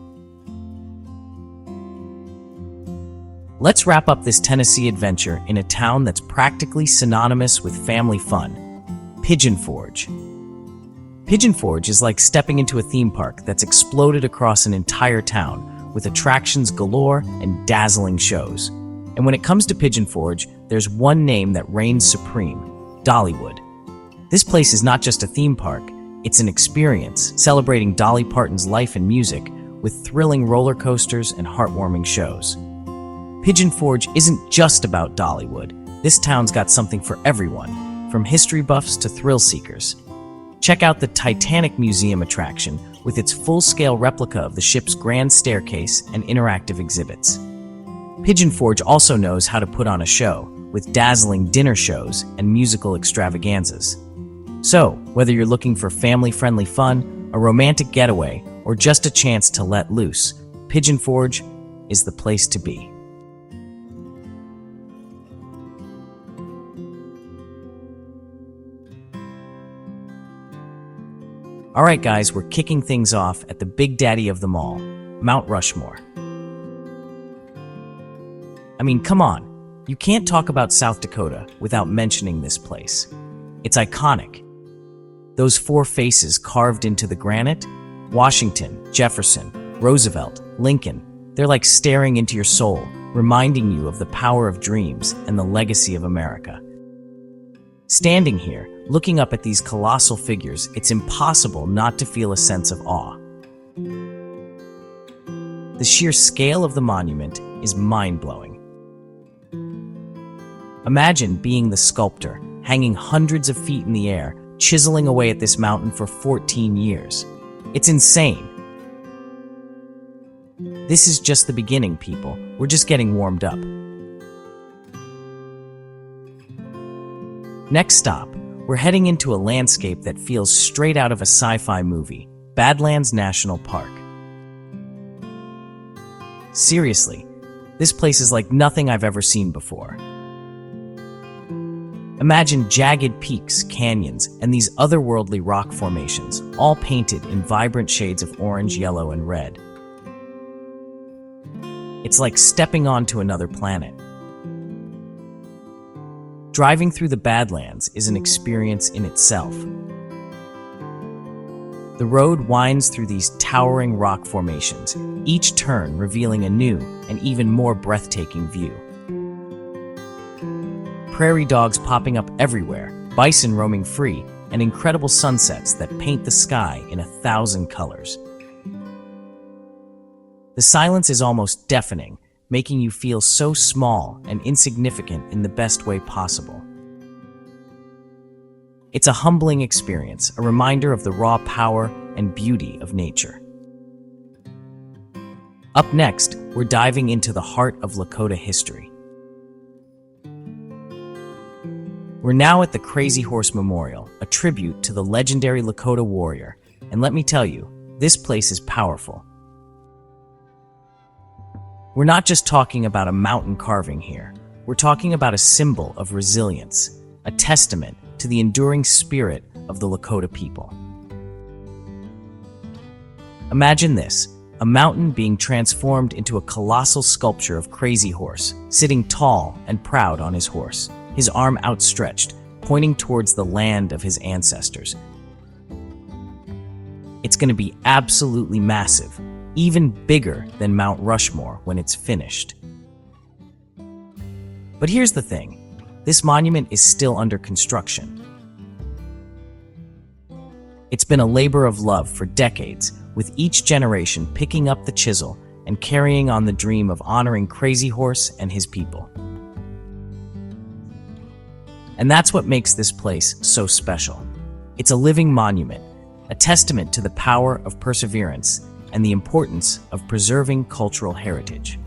Let's wrap up this Tennessee adventure in a town that's practically synonymous with family fun, Pigeon Forge. Pigeon Forge is like stepping into a theme park that's exploded across an entire town with attractions galore and dazzling shows. And when it comes to Pigeon Forge, there's one name that reigns supreme: Dollywood. This place is not just a theme park, it's an experience celebrating Dolly Parton's life and music with thrilling roller coasters and heartwarming shows. Pigeon Forge isn't just about Dollywood. This town's got something for everyone, from history buffs to thrill seekers. Check out the Titanic Museum attraction with its full-scale replica of the ship's grand staircase and interactive exhibits. Pigeon Forge also knows how to put on a show, with dazzling dinner shows and musical extravaganzas. So, whether you're looking for family-friendly fun, a romantic getaway, or just a chance to let loose, Pigeon Forge is the place to be. Alright guys, we're kicking things off at the big daddy of them all, Mount Rushmore. I mean, come on, you can't talk about South Dakota without mentioning this place. It's iconic. Those four faces carved into the granite, Washington, Jefferson, Roosevelt, Lincoln, they're like staring into your soul, reminding you of the power of dreams and the legacy of America. Standing here, looking up at these colossal figures, it's impossible not to feel a sense of awe. The sheer scale of the monument is mind-blowing. Imagine being the sculptor, hanging hundreds of feet in the air, chiseling away at this mountain for 14 years. It's insane. This is just the beginning, people. We're just getting warmed up. Next stop, we're heading into a landscape that feels straight out of a sci-fi movie, Badlands National Park. Seriously, this place is like nothing I've ever seen before. Imagine jagged peaks, canyons, and these otherworldly rock formations, all painted in vibrant shades of orange, yellow, and red. It's like stepping onto another planet. Driving through the Badlands is an experience in itself. The road winds through these towering rock formations, each turn revealing a new and even more breathtaking view. Prairie dogs popping up everywhere, bison roaming free, and incredible sunsets that paint the sky in 1,000 colors. The silence is almost deafening, making you feel so small and insignificant in the best way possible. It's a humbling experience, a reminder of the raw power and beauty of nature. Up next, we're diving into the heart of Lakota history. We're now at the Crazy Horse Memorial, a tribute to the legendary Lakota warrior, and let me tell you, this place is powerful. We're not just talking about a mountain carving here. We're talking about a symbol of resilience, a testament to the enduring spirit of the Lakota people. Imagine this, a mountain being transformed into a colossal sculpture of Crazy Horse, sitting tall and proud on his horse, his arm outstretched, pointing towards the land of his ancestors. It's going to be absolutely massive, even bigger than Mount Rushmore when it's finished. But here's the thing, this monument is still under construction. It's been a labor of love for decades, with each generation picking up the chisel and carrying on the dream of honoring Crazy Horse and his people. And that's what makes this place so special. It's a living monument, a testament to the power of perseverance and the importance of preserving cultural heritage.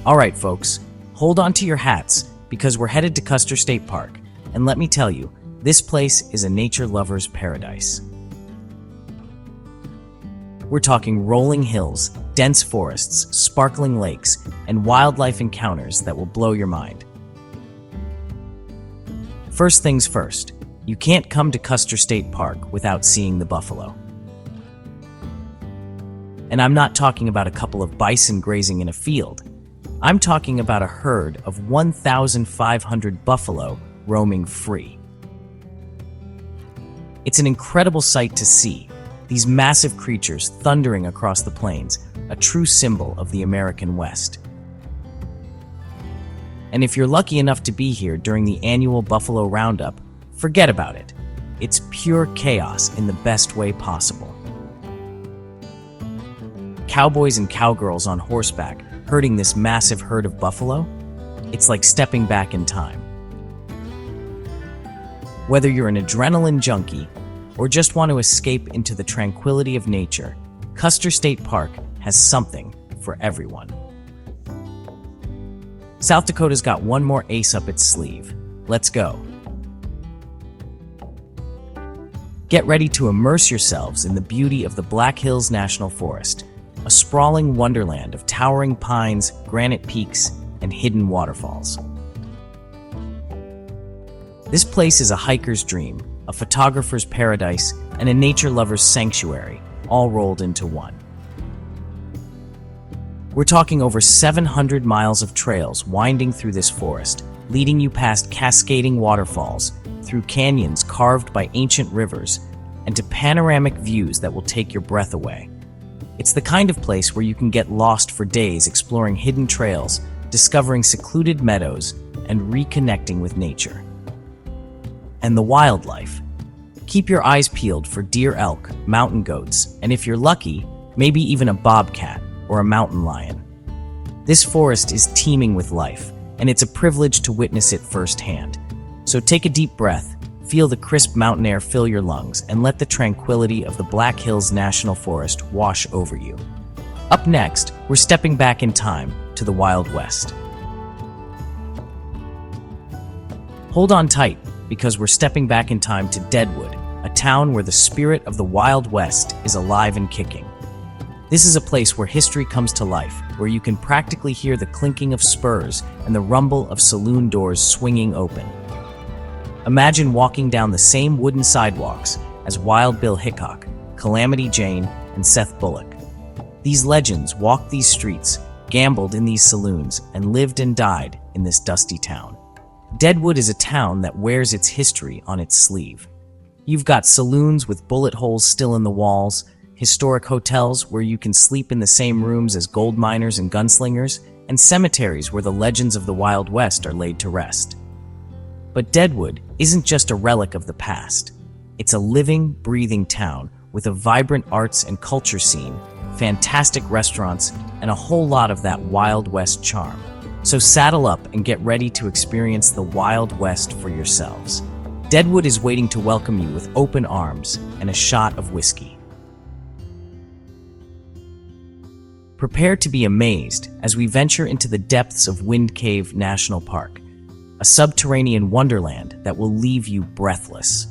All right, folks, hold on to your hats because we're headed to Custer State Park, and let me tell you, this place is a nature lover's paradise. We're talking rolling hills, dense forests, sparkling lakes, and wildlife encounters that will blow your mind. First things first, you can't come to Custer State Park without seeing the buffalo. And I'm not talking about a couple of bison grazing in a field. I'm talking about a herd of 1,500 buffalo roaming free. It's an incredible sight to see, these massive creatures thundering across the plains, a true symbol of the American West. And if you're lucky enough to be here during the annual Buffalo Roundup, forget about it. It's pure chaos in the best way possible. Cowboys and cowgirls on horseback herding this massive herd of buffalo, it's like stepping back in time. Whether you're an adrenaline junkie or just want to escape into the tranquility of nature, Custer State Park has something for everyone. South Dakota's got one more ace up its sleeve. Let's go. Get ready to immerse yourselves in the beauty of the Black Hills National Forest, a sprawling wonderland of towering pines, granite peaks, and hidden waterfalls. This place is a hiker's dream, a photographer's paradise, and a nature lover's sanctuary, all rolled into one. We're talking over 700 miles of trails winding through this forest, leading you past cascading waterfalls, through canyons carved by ancient rivers, and to panoramic views that will take your breath away. It's the kind of place where you can get lost for days exploring hidden trails, discovering secluded meadows, and reconnecting with nature. And the wildlife. Keep your eyes peeled for deer, elk, mountain goats, and if you're lucky, maybe even a bobcat or a mountain lion. This forest is teeming with life, and it's a privilege to witness it firsthand. So take a deep breath, feel the crisp mountain air fill your lungs, and let the tranquility of the Black Hills National Forest wash over you. Up next, we're stepping back in time to the Wild West. Hold on tight, because we're stepping back in time to Deadwood, a town where the spirit of the Wild West is alive and kicking. This is a place where history comes to life, where you can practically hear the clinking of spurs and the rumble of saloon doors swinging open. Imagine walking down the same wooden sidewalks as Wild Bill Hickok, Calamity Jane, and Seth Bullock. These legends walked these streets, gambled in these saloons, and lived and died in this dusty town. Deadwood is a town that wears its history on its sleeve. You've got saloons with bullet holes still in the walls, historic hotels where you can sleep in the same rooms as gold miners and gunslingers, and cemeteries where the legends of the Wild West are laid to rest. But Deadwood isn't just a relic of the past. It's a living, breathing town with a vibrant arts and culture scene, fantastic restaurants, and a whole lot of that Wild West charm. So saddle up and get ready to experience the Wild West for yourselves. Deadwood is waiting to welcome you with open arms and a shot of whiskey. Prepare to be amazed as we venture into the depths of Wind Cave National Park, a subterranean wonderland that will leave you breathless.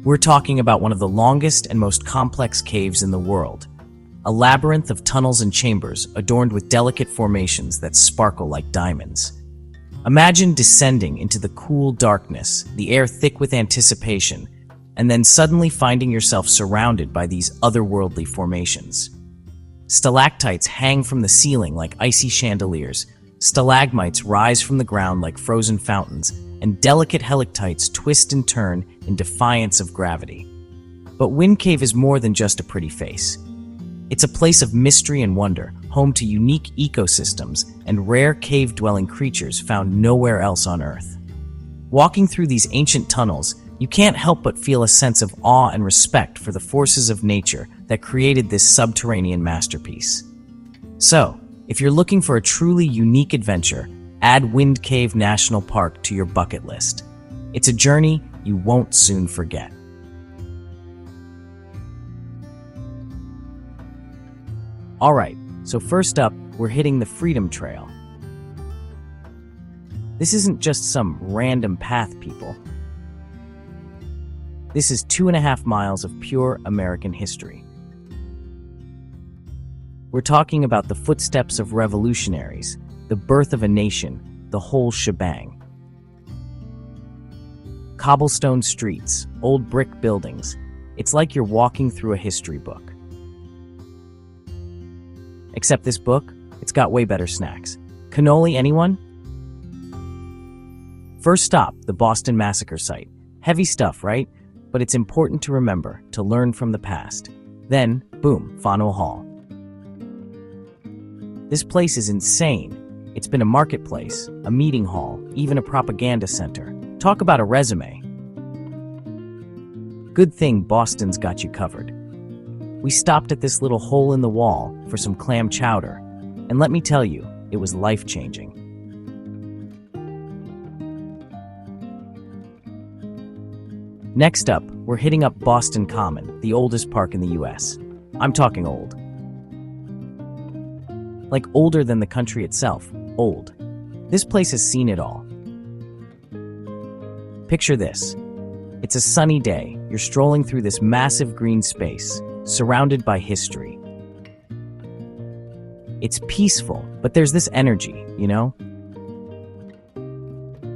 We're talking about one of the longest and most complex caves in the world, a labyrinth of tunnels and chambers adorned with delicate formations that sparkle like diamonds. Imagine descending into the cool darkness, the air thick with anticipation, and then suddenly finding yourself surrounded by these otherworldly formations. Stalactites hang from the ceiling like icy chandeliers, stalagmites rise from the ground like frozen fountains, and delicate helictites twist and turn in defiance of gravity. But Wind Cave is more than just a pretty face. It's a place of mystery and wonder, home to unique ecosystems and rare cave-dwelling creatures found nowhere else on Earth. Walking through these ancient tunnels, you can't help but feel a sense of awe and respect for the forces of nature that created this subterranean masterpiece. So, if you're looking for a truly unique adventure, add Wind Cave National Park to your bucket list. It's a journey you won't soon forget. Alright, so first up, we're hitting the Freedom Trail. This isn't just some random path, people. This is 2.5 miles of pure American history. We're talking about the footsteps of revolutionaries, the birth of a nation, the whole shebang. Cobblestone streets, old brick buildings. It's like you're walking through a history book. Except this book, it's got way better snacks. Cannoli, anyone? First stop, the Boston Massacre site. Heavy stuff, right? But it's important to remember, to learn from the past. Then, boom, Faneuil Hall. This place is insane. It's been a marketplace, a meeting hall, even a propaganda center. Talk about a resume. Good thing Boston's got you covered. We stopped at this little hole in the wall for some clam chowder, and let me tell you, it was life-changing. Next up, we're hitting up Boston Common, the oldest park in the US. I'm talking old. Like older than the country itself, old. This place has seen it all. Picture this. It's a sunny day. You're strolling through this massive green space, surrounded by history. It's peaceful, but there's this energy, you know?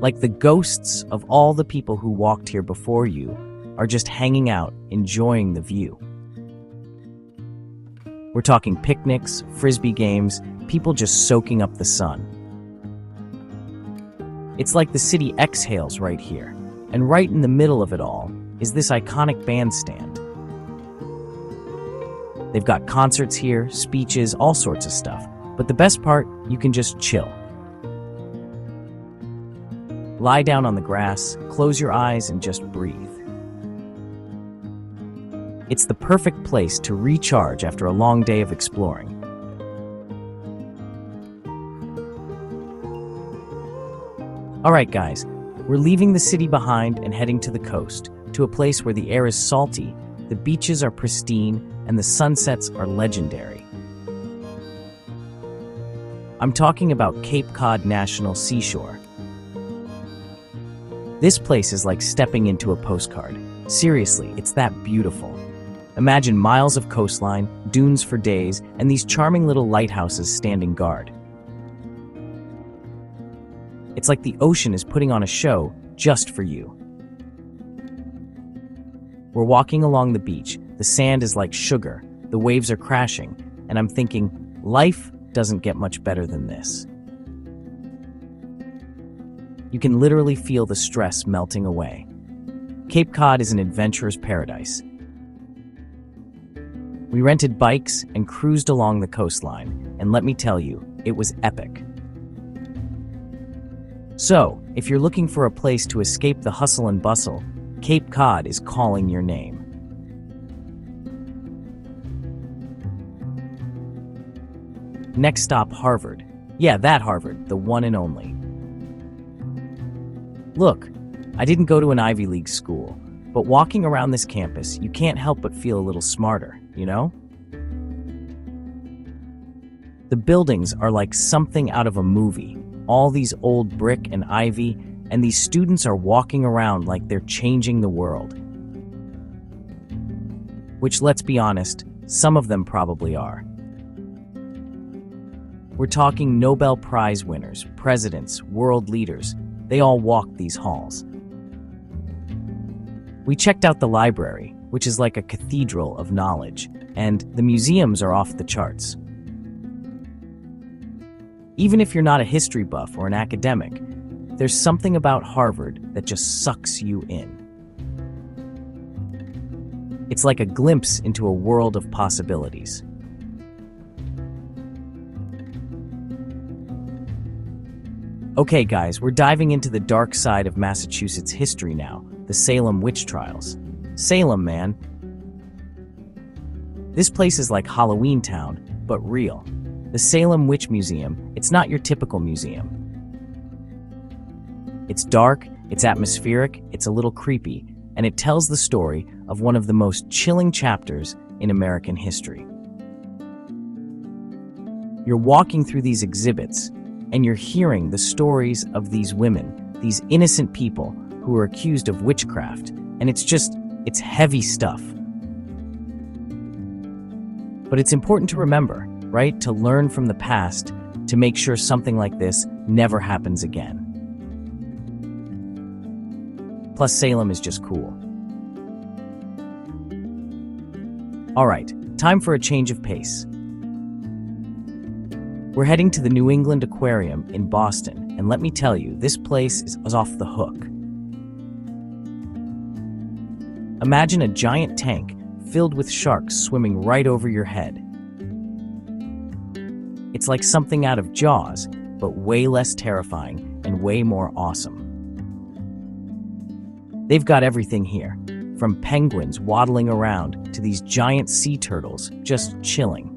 Like the ghosts of all the people who walked here before you are just hanging out, enjoying the view. We're talking picnics, frisbee games, people just soaking up the sun. It's like the city exhales right here, and right in the middle of it all is this iconic bandstand. They've got concerts here, speeches, all sorts of stuff. But the best part, you can just chill. Lie down on the grass, close your eyes, and just breathe. It's the perfect place to recharge after a long day of exploring. Alright guys, we're leaving the city behind and heading to the coast, to a place where the air is salty, the beaches are pristine, and the sunsets are legendary. I'm talking about Cape Cod National Seashore. This place is like stepping into a postcard. Seriously, it's that beautiful. Imagine miles of coastline, dunes for days, and these charming little lighthouses standing guard. It's like the ocean is putting on a show just for you. We're walking along the beach. The sand is like sugar, the waves are crashing, and I'm thinking, life doesn't get much better than this. You can literally feel the stress melting away. Cape Cod is an adventurer's paradise. We rented bikes and cruised along the coastline, and let me tell you, it was epic. So, if you're looking for a place to escape the hustle and bustle, Cape Cod is calling your name. Next stop, Harvard. Yeah, that Harvard, the one and only. Look, I didn't go to an Ivy League school, but walking around this campus, you can't help but feel a little smarter, you know? The buildings are like something out of a movie. All these old brick and ivy, and these students are walking around like they're changing the world. Which, let's be honest, some of them probably are. We're talking Nobel Prize winners, presidents, world leaders. They all walk these halls. We checked out the library, which is like a cathedral of knowledge, and the museums are off the charts. Even if you're not a history buff or an academic, there's something about Harvard that just sucks you in. It's like a glimpse into a world of possibilities. Okay guys, we're diving into the dark side of Massachusetts history now, the Salem witch trials. Salem, man. This place is like Halloween Town, but real. The Salem Witch Museum, it's not your typical museum. It's dark, it's atmospheric, it's a little creepy, and it tells the story of one of the most chilling chapters in American history. You're walking through these exhibits, and you're hearing the stories of these women, these innocent people who are accused of witchcraft, and it's heavy stuff. But it's important to remember, right? To learn from the past, to make sure something like this never happens again. Plus, Salem is just cool. All right, time for a change of pace. We're heading to the New England Aquarium in Boston, and let me tell you, this place is off the hook. Imagine a giant tank filled with sharks swimming right over your head. It's like something out of Jaws, but way less terrifying and way more awesome. They've got everything here, from penguins waddling around to these giant sea turtles just chilling.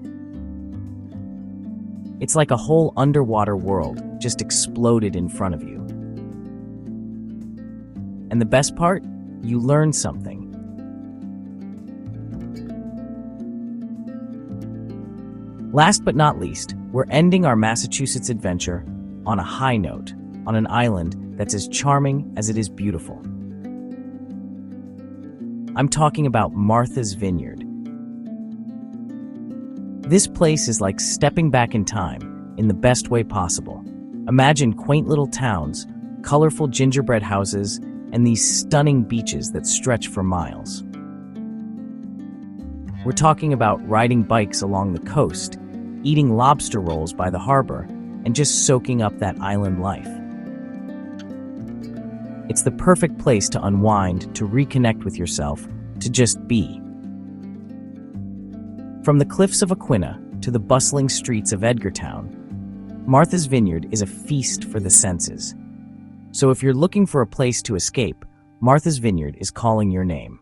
It's like a whole underwater world just exploded in front of you. And the best part? You learn something. Last but not least, we're ending our Massachusetts adventure on a high note, on an island that's as charming as it is beautiful. I'm talking about Martha's Vineyard. This place is like stepping back in time in the best way possible. Imagine quaint little towns, colorful gingerbread houses, and these stunning beaches that stretch for miles. We're talking about riding bikes along the coast, eating lobster rolls by the harbor, and just soaking up that island life. It's the perfect place to unwind, to reconnect with yourself, to just be. From the cliffs of Aquina to the bustling streets of Edgartown, Martha's Vineyard is a feast for the senses. So if you're looking for a place to escape, Martha's Vineyard is calling your name.